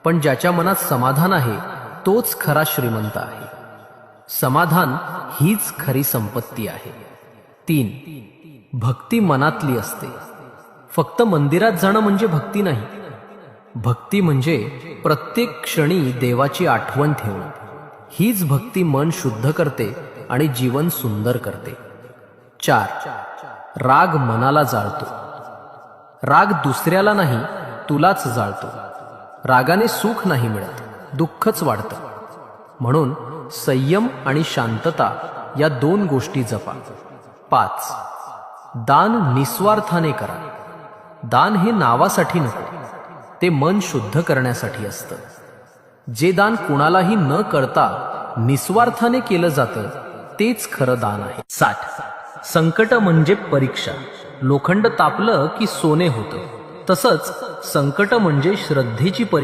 पण ज्याच्या मनात समाधान आहे तोच खरा श्रीमंत आहे. समाधान हीच खरी संपत्ती आहे. 3. भक्ती मनातली असते. फक्त मंदिरात जाणं म्हणजे भक्ती नाही. भक्ती म्हणजे प्रत्येक क्षणी देवाची आठवण ठेवणं. हीच भक्ती मन शुद्ध करते आणि जीवन सुंदर करते. 4. राग मनाला जाळतो. राग दुसऱ्याला नाही, तुलाच जाळतो. रागाने सुख नाही मिळत, दुःखच वाढतं. म्हणून संयम आणि शांतता या 2 गोष्टी जपा. 5. दान निस्वार्थाने करा. दान हे नावासाठी नको, ते मन शुद्ध करण्यासाठी असतं. जे दान कुणालाही न करता निस्वार्थाने केलं जातं तेच खरं दान आहे. 60. संकट म्हणजे परीक्षा. लोखंड तापलं की सोने होतं, तसंच संकट म्हणजे श्रद्धेची परीक्षा.